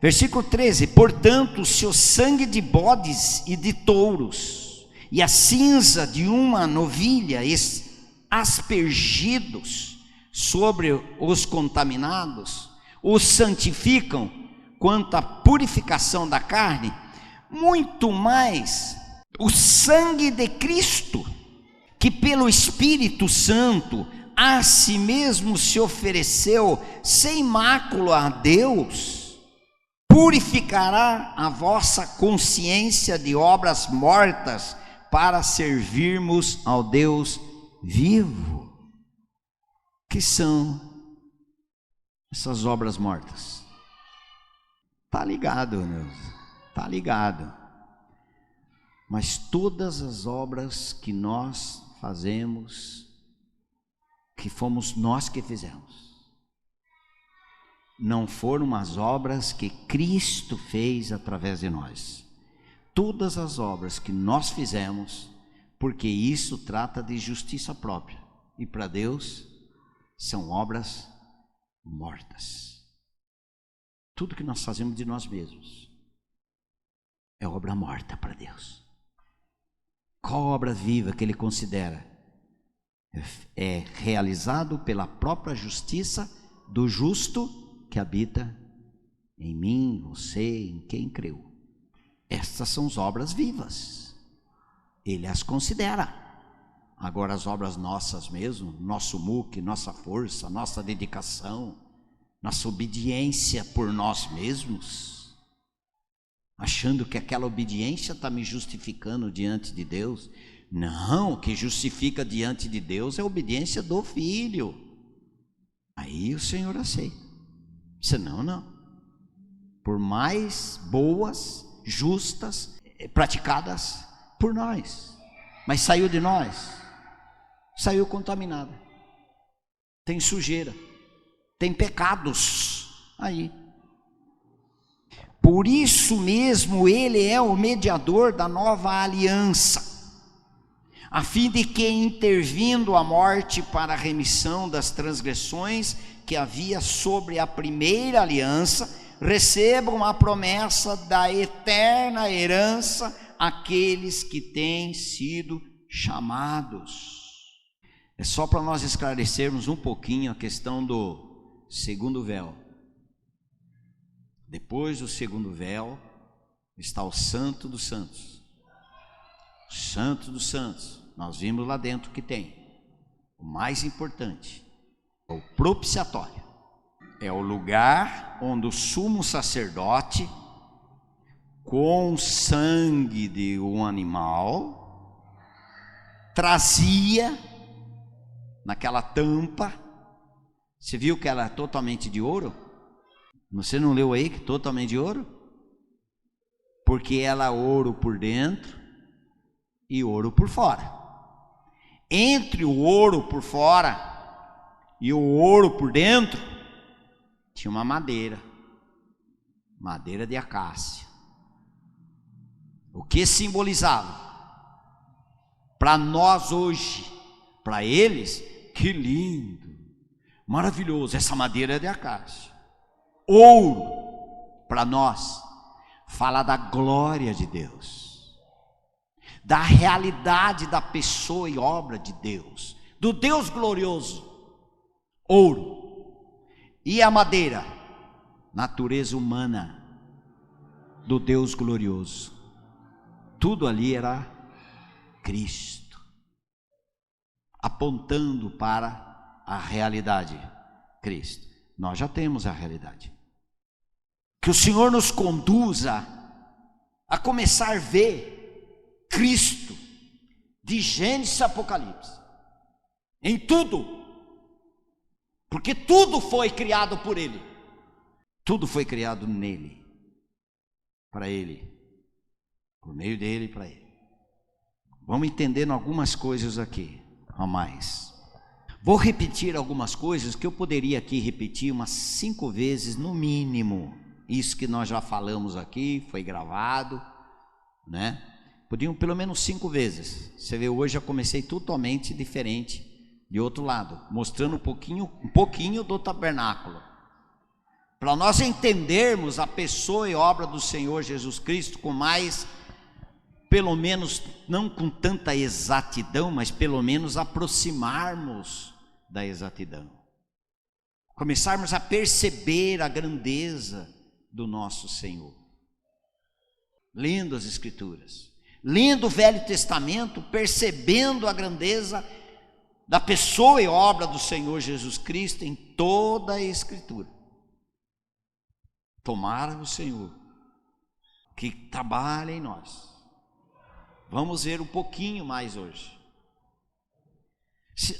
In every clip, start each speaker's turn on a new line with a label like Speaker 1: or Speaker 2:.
Speaker 1: Versículo 13: portanto, se o sangue de bodes e de touros e a cinza de uma novilha aspergidos sobre os contaminados os santificam quanto à purificação da carne, muito mais o sangue de Cristo, que pelo Espírito Santo a si mesmo se ofereceu sem mácula a Deus, purificará a vossa consciência de obras mortas para servirmos ao Deus vivo. Que são essas obras mortas? Está ligado, Deus, está ligado. Mas todas as obras que nós fazemos, que fomos nós que fizemos, não foram as obras que Cristo fez através de nós. Todas as obras que nós fizemos, porque isso trata de justiça própria, e para Deus são obras mortas. Tudo que nós fazemos de nós mesmos é obra morta para Deus. Qual obra viva que Ele considera? É realizado pela própria justiça do justo que habita em mim, você, em quem creu. Estas são as obras vivas, Ele as considera. Agora as obras nossas mesmo, nosso muque, nossa força, nossa dedicação, nossa obediência por nós mesmos, achando que aquela obediência está me justificando diante de Deus. Não, o que justifica diante de Deus é a obediência do Filho. Aí o Senhor aceita. Senão, não. Por mais boas, justas, praticadas por nós, mas saiu de nós, saiu contaminada, tem sujeira, tem pecados aí. Por isso mesmo Ele é o mediador da nova aliança, a fim de que, intervindo a morte para a remissão das transgressões que havia sobre a primeira aliança, recebam a promessa da eterna herança aqueles que têm sido chamados. É só para nós esclarecermos um pouquinho a questão do segundo véu. Depois do segundo véu está o Santo dos Santos. Santo dos Santos, nós vimos lá dentro que tem o mais importante, o propiciatório. É o lugar onde o sumo sacerdote, com sangue de um animal, trazia naquela tampa. Você viu que ela é totalmente de ouro? Você não leu aí que totalmente de ouro? Porque ela é ouro por dentro e ouro por fora. Entre o ouro por fora e o ouro por dentro tinha uma madeira de acácia. O que simbolizava? Para nós hoje, para eles, que lindo, maravilhoso, essa madeira é de acácia. Ouro, para nós, fala da glória de Deus, da realidade da pessoa e obra de Deus, do Deus glorioso. Ouro. E a madeira, natureza humana do Deus glorioso. Tudo ali era Cristo, apontando para a realidade. Cristo. Nós já temos a realidade. Que o Senhor nos conduza a começar a ver Cristo de Gênesis a Apocalipse em tudo, porque tudo foi criado por Ele, tudo foi criado nele, para Ele, por meio dele e para Ele. Vamos entendendo algumas coisas aqui a mais. Vou repetir algumas coisas que eu poderia aqui repetir umas 5 vezes no mínimo. Isso que nós já falamos aqui, foi gravado, né? Podiam pelo menos 5 vezes. Você vê, hoje eu comecei totalmente diferente, de outro lado, mostrando um pouquinho do tabernáculo. para nós entendermos a pessoa e obra do Senhor Jesus Cristo com mais, pelo menos, não com tanta exatidão, mas pelo menos aproximarmos da exatidão. Começarmos a perceber a grandeza do nosso Senhor. Lendo as Escrituras, lendo o Velho Testamento, percebendo a grandeza da pessoa e obra do Senhor Jesus Cristo em toda a Escritura. Tomara o Senhor que trabalhe em nós. Vamos ver um pouquinho mais hoje.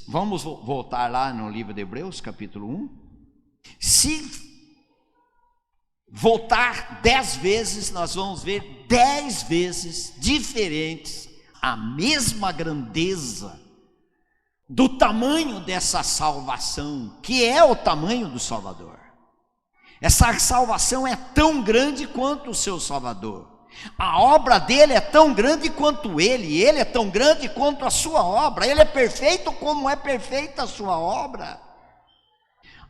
Speaker 1: Vamos voltar lá no livro de Hebreus, capítulo 1. Se voltar 10 vezes, nós vamos ver 10 vezes diferentes a mesma grandeza do tamanho dessa salvação, que é o tamanho do Salvador. Essa salvação é tão grande quanto o seu Salvador. A obra dele é tão grande quanto ele é tão grande quanto a sua obra. Ele é perfeito como é perfeita a sua obra.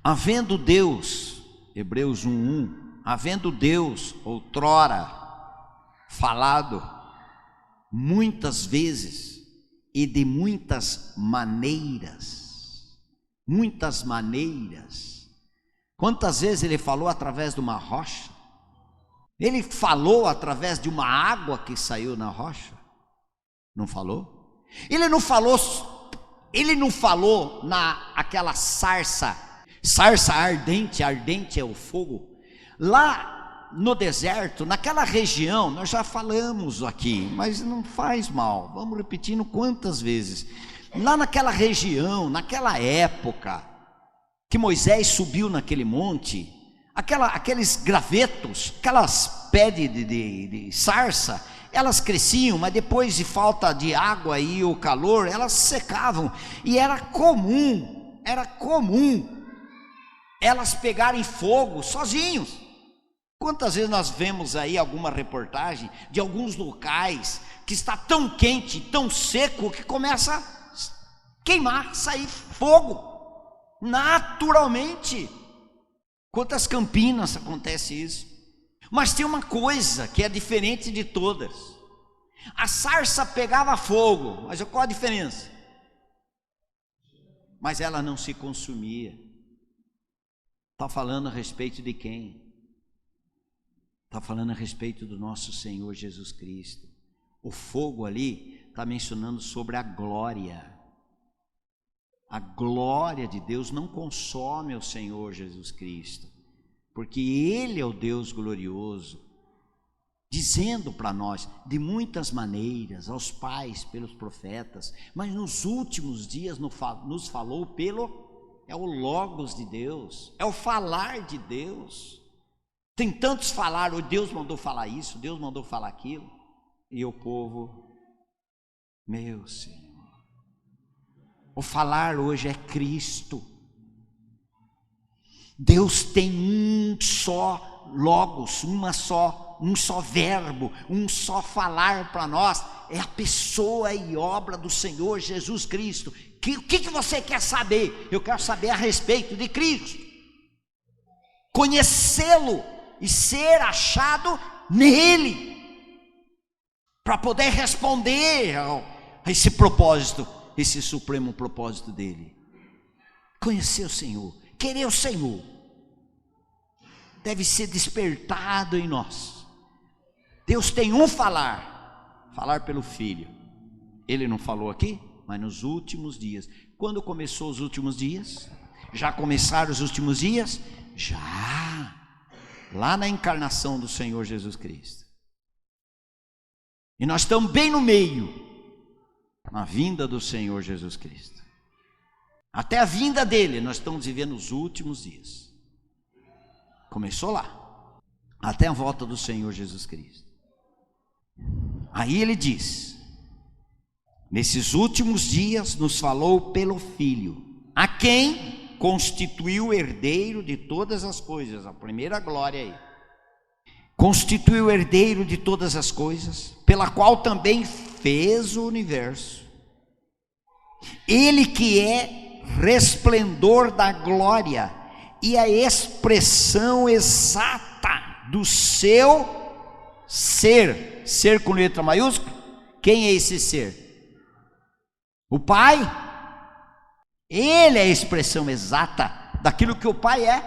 Speaker 1: Havendo Deus, Hebreus 1:1, havendo Deus outrora falado muitas vezes e de muitas maneiras. Quantas vezes ele falou através de uma rocha? Ele falou através de uma água que saiu na rocha? Não falou? Ele não falou naquela sarça ardente é o fogo. Lá no deserto, naquela região, nós já falamos aqui, mas não faz mal, vamos repetindo quantas vezes. Lá naquela região, naquela época que Moisés subiu naquele monte, aqueles gravetos, aquelas pedras de sarça, elas cresciam, mas depois de falta de água e o calor, elas secavam, e era comum elas pegarem fogo sozinhos. Quantas vezes nós vemos aí alguma reportagem de alguns locais que está tão quente, tão seco, que começa a queimar, sair fogo, naturalmente. Quantas Campinas acontece isso? Mas tem uma coisa que é diferente de todas. A sarça pegava fogo, mas qual a diferença? Mas ela não se consumia. Está falando a respeito de quem? Está falando a respeito do nosso Senhor Jesus Cristo. O fogo ali está mencionando sobre a glória. A glória de Deus não consome o Senhor Jesus Cristo, porque Ele é o Deus glorioso, dizendo para nós de muitas maneiras, aos pais, pelos profetas, mas nos últimos dias nos falou é o Logos de Deus, é o falar de Deus. Tem tantos falar, o Deus mandou falar isso, Deus mandou falar aquilo, e o povo, meu Senhor, o falar hoje é Cristo. Deus tem um só Logos, um só verbo, um só falar para nós, é a pessoa e obra do Senhor Jesus Cristo. O que você quer saber? Eu quero saber a respeito de Cristo, conhecê-lo e ser achado nele, para poder responder a esse propósito, esse supremo propósito dele. Conhecer o Senhor, querer o Senhor, deve ser despertado em nós. Deus tem um falar pelo Filho. Ele não falou aqui, mas nos últimos dias. Quando começou os últimos dias? Já começaram os últimos dias? Já, lá na encarnação do Senhor Jesus Cristo. E nós estamos bem no meio, na vinda do Senhor Jesus Cristo. Até a vinda dele, nós estamos vivendo os últimos dias. Começou lá, até a volta do Senhor Jesus Cristo. Aí ele diz: nesses últimos dias nos falou pelo Filho, a quem constituiu herdeiro de todas as coisas. A primeira glória aí. Constituiu herdeiro de todas as coisas, pela qual também fez o universo. Ele que é resplendor da glória e a expressão exata do seu ser. Ser com letra maiúscula. Quem é esse ser? O Pai. Ele é a expressão exata daquilo que o Pai é,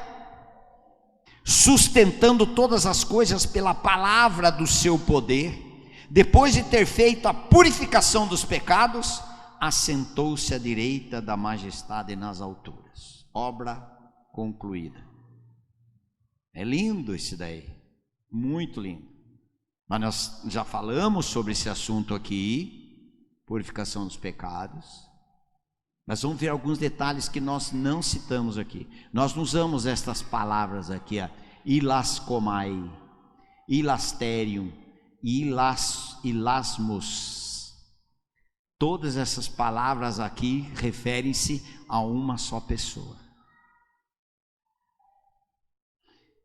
Speaker 1: sustentando todas as coisas pela palavra do seu poder. Depois de ter feito a purificação dos pecados, assentou-se à direita da majestade nas alturas. Obra concluída. É lindo esse daí, muito lindo. Mas nós já falamos sobre esse assunto aqui, purificação dos pecados. Mas vamos ver alguns detalhes que nós não citamos aqui. Nós não usamos estas palavras aqui, ilascomai, ilasterium, ilasmos. Todas essas palavras aqui referem-se a uma só pessoa.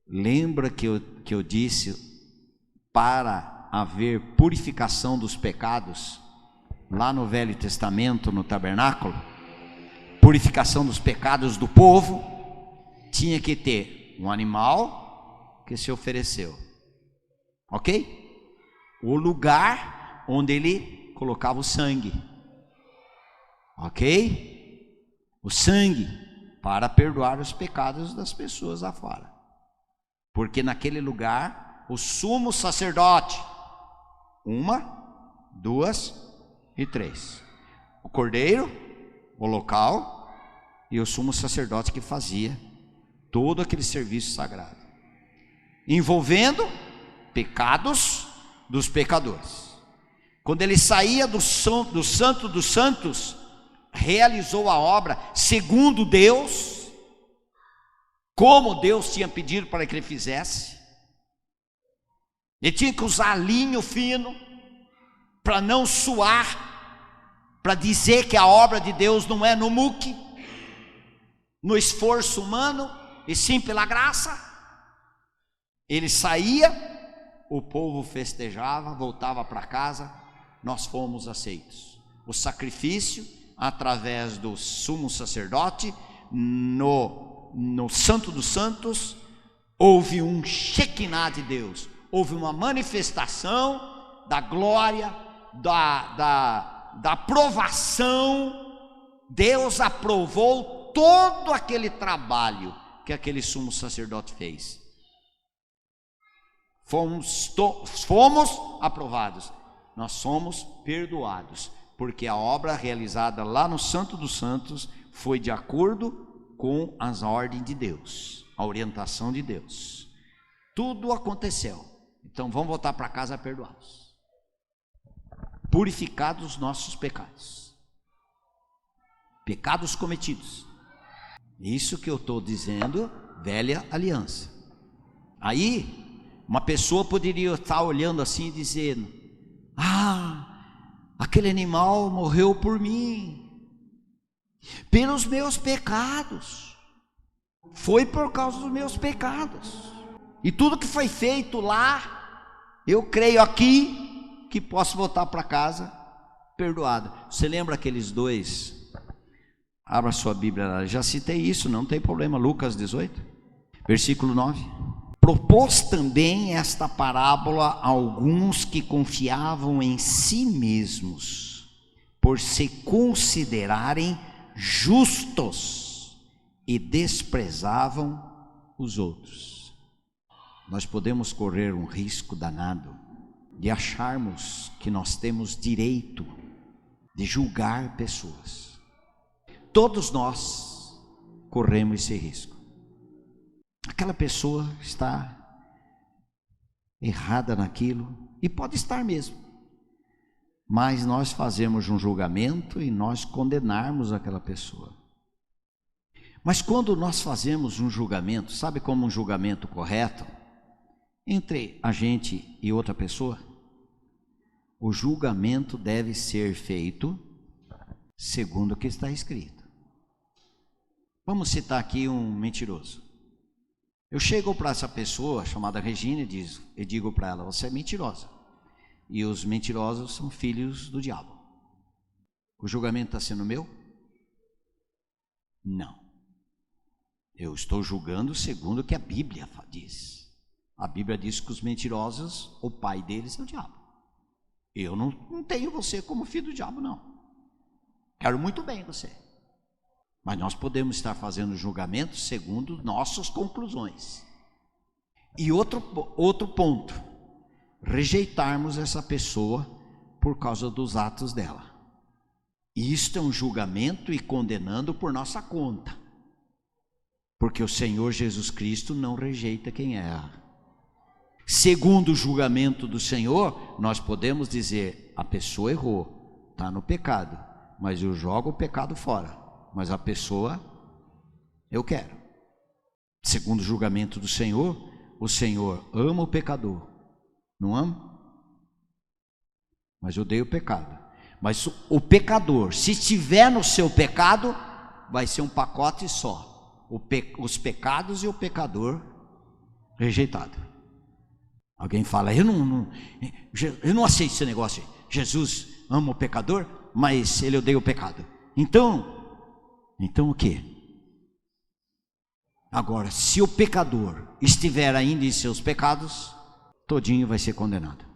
Speaker 1: Lembra que eu disse para haver purificação dos pecados lá no Velho Testamento, no tabernáculo? Purificação dos pecados do povo, tinha que ter um animal que se ofereceu, ok? O lugar onde ele colocava o sangue, ok? O sangue para perdoar os pecados das pessoas lá fora, porque naquele lugar o sumo sacerdote, 1, 2 e 3, o cordeiro, o local e o sumo sacerdote que fazia todo aquele serviço sagrado, envolvendo pecados dos pecadores. Quando ele saía do Santo dos Santos, realizou a obra segundo Deus, como Deus tinha pedido para que ele fizesse. Ele tinha que usar linho fino para não suar, para dizer que a obra de Deus não é no muque, no esforço humano, e sim pela graça. Ele saía, o povo festejava, voltava para casa, nós fomos aceitos. O sacrifício, através do sumo sacerdote, no Santo dos Santos, houve um Shekinah de Deus, houve uma manifestação da glória, da aprovação. Deus aprovou todo aquele trabalho que aquele sumo sacerdote fez. Fomos aprovados, nós somos perdoados, porque a obra realizada lá no Santo dos Santos foi de acordo com as ordens de Deus, a orientação de Deus. Tudo aconteceu. Então vamos voltar para casa perdoados, purificados os nossos pecados, pecados cometidos. Isso que eu estou dizendo, velha aliança. Aí uma pessoa poderia estar olhando assim e dizendo: aquele animal morreu por mim, pelos meus pecados, foi por causa dos meus pecados, e tudo que foi feito lá, eu creio aqui que posso voltar para casa perdoado. Você lembra aqueles dois? Abra sua Bíblia, já citei isso, não tem problema. Lucas 18, versículo 9. Propôs também esta parábola a alguns que confiavam em si mesmos, por se considerarem justos, e desprezavam os outros. Nós podemos correr um risco danado de acharmos que nós temos direito de julgar pessoas. Todos nós corremos esse risco. Aquela pessoa está errada naquilo, e pode estar mesmo, mas nós fazemos um julgamento e nós condenarmos aquela pessoa. Mas quando nós fazemos um julgamento, sabe como um julgamento correto entre a gente e outra pessoa? O julgamento deve ser feito segundo o que está escrito. Vamos citar aqui um mentiroso. Eu chego para essa pessoa chamada Regina e digo para ela: você é mentirosa, e os mentirosos são filhos do diabo. O julgamento está sendo meu? Não. Eu estou julgando segundo o que a Bíblia diz. A Bíblia diz que os mentirosos, o pai deles é o diabo. Eu não tenho você como filho do diabo, não. Quero muito bem você. Mas nós podemos estar fazendo julgamento segundo nossas conclusões. E outro ponto, rejeitarmos essa pessoa por causa dos atos dela. E isto é um julgamento e condenando por nossa conta. Porque o Senhor Jesus Cristo não rejeita quem erra. Segundo o julgamento do Senhor, nós podemos dizer, a pessoa errou, está no pecado, mas eu jogo o pecado fora, mas a pessoa, eu quero. Segundo o julgamento do Senhor, o Senhor ama o pecador, não ama? Mas odeia o pecado. Mas o pecador, se estiver no seu pecado, vai ser um pacote só, os pecados e o pecador rejeitado. Alguém fala, eu não aceito esse negócio aí. Jesus ama o pecador, mas ele odeia o pecado. Então o quê? Agora, se o pecador estiver ainda em seus pecados, todinho vai ser condenado.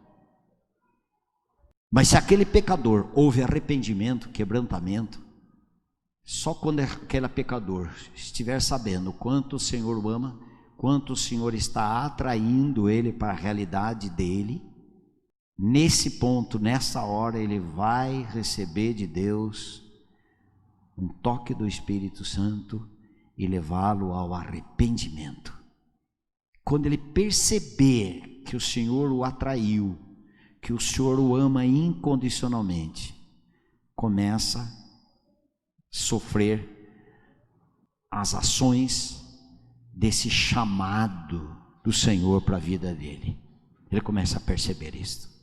Speaker 1: Mas se aquele pecador houve arrependimento, quebrantamento, só quando aquele pecador estiver sabendo quanto o Senhor o ama, quanto o Senhor está atraindo ele para a realidade dele, nesse ponto, nessa hora, ele vai receber de Deus um toque do Espírito Santo e levá-lo ao arrependimento. Quando ele perceber que o Senhor o atraiu, que o Senhor o ama incondicionalmente, começa a sofrer as ações desse chamado do Senhor para a vida dele. Ele começa a perceber isso.